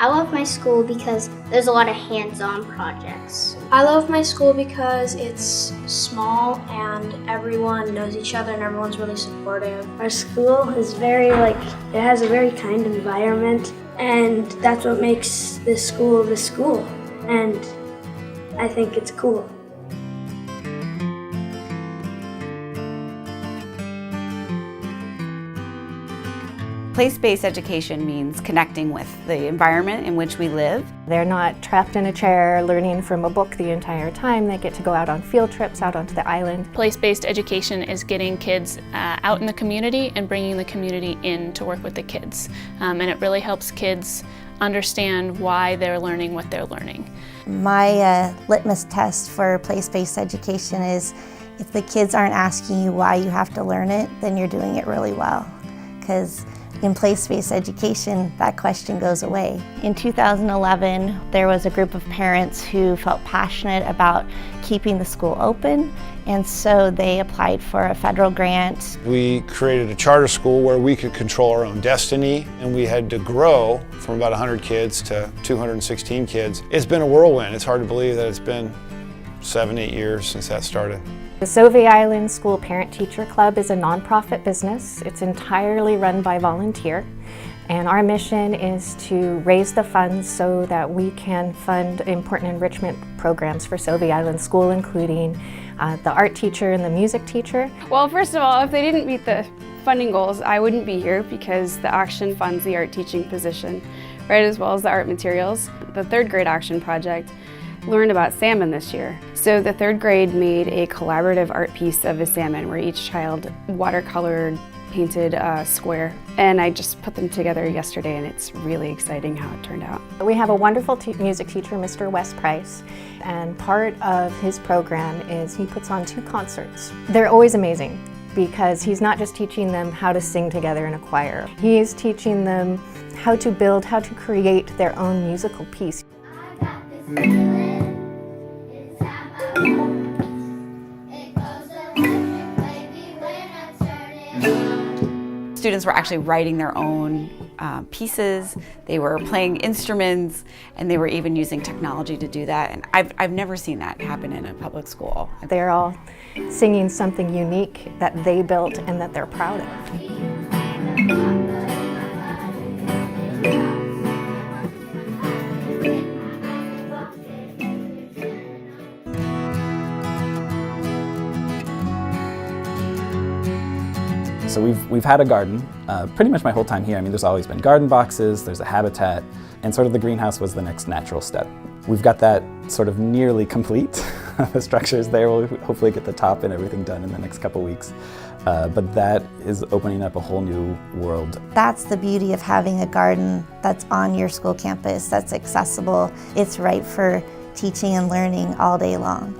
I love my school because there's a lot of hands-on projects. I love my school because it's small and everyone knows each other and everyone's really supportive. Our school is it has a very kind environment, and that's what makes this school, and I think it's cool. Place-based education means connecting with the environment in which we live. They're not trapped in a chair learning from a book the entire time. They get to go out on field trips out onto the island. Place-based education is getting kids out in the community and bringing the community in to work with the kids. And it really helps kids understand why they're learning what they're learning. My litmus test for place-based education is if the kids aren't asking you why you have to learn it, then you're doing it really well. Because in place-based education, that question goes away. In 2011, there was a group of parents who felt passionate about keeping the school open, and so they applied for a federal grant. We created a charter school where we could control our own destiny, and we had to grow from about 100 kids to 216 kids. It's been a whirlwind. It's hard to believe that it's been 7-8 years since that started. The Sauvie Island School Parent-Teacher Club is a nonprofit business. It's entirely run by volunteer, and our mission is to raise the funds so that we can fund important enrichment programs for Sauvie Island School, including the art teacher and the music teacher. Well, first of all, if they didn't meet the funding goals, I wouldn't be here because the Action funds the art teaching position, right, as well as the art materials. The third grade Action project learned about salmon this year. So the third grade made a collaborative art piece of a salmon where each child watercolored, painted a square. And I just put them together yesterday, and it's really exciting how it turned out. We have a wonderful music teacher, Mr. Wes Price, and part of his program is he puts on 2 concerts. They're always amazing because he's not just teaching them how to sing together in a choir. He's teaching them how to build, how to create their own musical piece. Students were actually writing their own pieces, they were playing instruments, and they were even using technology to do that. And I've never seen that happen in a public school. They're all singing something unique that they built and that they're proud of. So we've had a garden pretty much my whole time here. I mean, there's always been garden boxes, there's a habitat, and sort of the greenhouse was the next natural step. We've got that sort of nearly complete. The structure is there. We'll hopefully get the top and everything done in the next couple weeks. But that is opening up a whole new world. That's the beauty of having a garden that's on your school campus, that's accessible. It's right for teaching and learning all day long.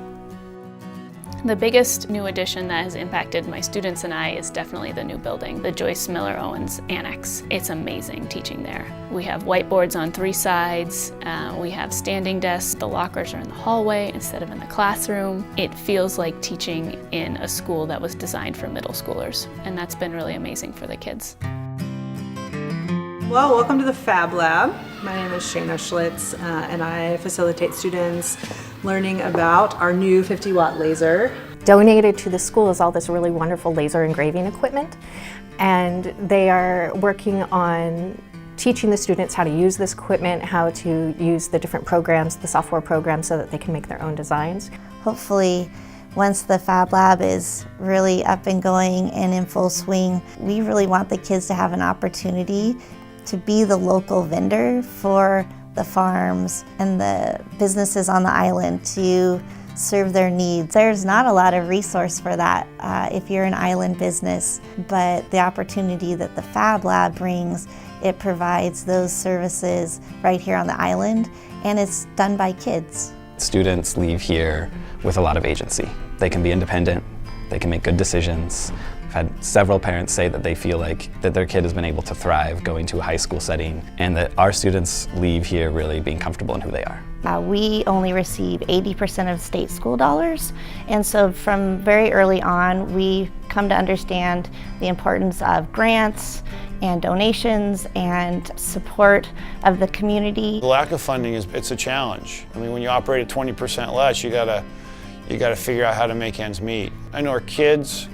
The biggest new addition that has impacted my students and I is definitely the new building, the Joyce Miller Owens Annex. It's amazing teaching there. We have whiteboards on 3 sides, we have standing desks, the lockers are in the hallway instead of in the classroom. It feels like teaching in a school that was designed for middle schoolers, and that's been really amazing for the kids. Well, welcome to the Fab Lab. My name is Shayna Schlitz, and I facilitate students learning about our new 50-watt laser. Donated to the school is all this really wonderful laser engraving equipment, and they are working on teaching the students how to use this equipment, how to use the different programs, the software programs, so that they can make their own designs. Hopefully, once the Fab Lab is really up and going and in full swing, we really want the kids to have an opportunity to be the local vendor for the farms and the businesses on the island to serve their needs. There's not a lot of resource for that if you're an island business, but the opportunity that the Fab Lab brings, it provides those services right here on the island, and it's done by kids. Students leave here with a lot of agency. They can be independent, they can make good decisions. I've had several parents say that they feel like that their kid has been able to thrive going to a high school setting, and that our students leave here really being comfortable in who they are. We only receive 80% of state school dollars, and so from very early on we come to understand the importance of grants and donations and support of the community. The lack of funding it's a challenge. I mean, when you operate at 20% less, you gotta figure out how to make ends meet. I know our kids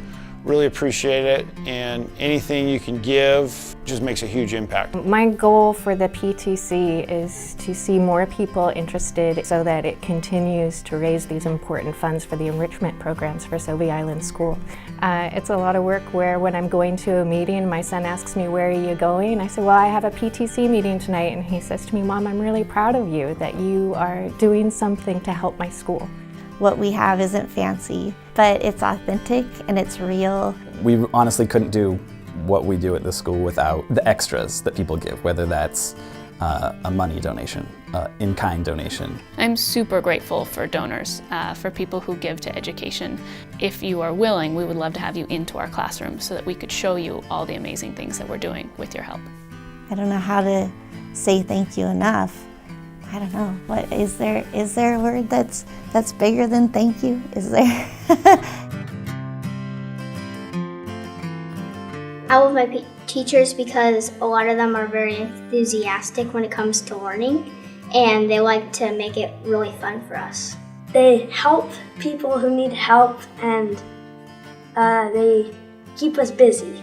really appreciate it, and anything you can give just makes a huge impact. My goal for the PTC is to see more people interested so that it continues to raise these important funds for the enrichment programs for Sauvie Island School. It's a lot of work where when I'm going to a meeting, my son asks me, "Where are you going?" I say, "Well, I have a PTC meeting tonight," and he says to me, "Mom, I'm really proud of you that you are doing something to help my school." What we have isn't fancy, but it's authentic and it's real. We honestly couldn't do what we do at this school without the extras that people give, whether that's a money donation, in-kind donation. I'm super grateful for donors, for people who give to education. If you are willing, we would love to have you into our classroom so that we could show you all the amazing things that we're doing with your help. I don't know how to say thank you enough. I don't know. What is there a word that's bigger than thank you? Is there? I love my teachers because a lot of them are very enthusiastic when it comes to learning, and they like to make it really fun for us. They help people who need help, and they keep us busy.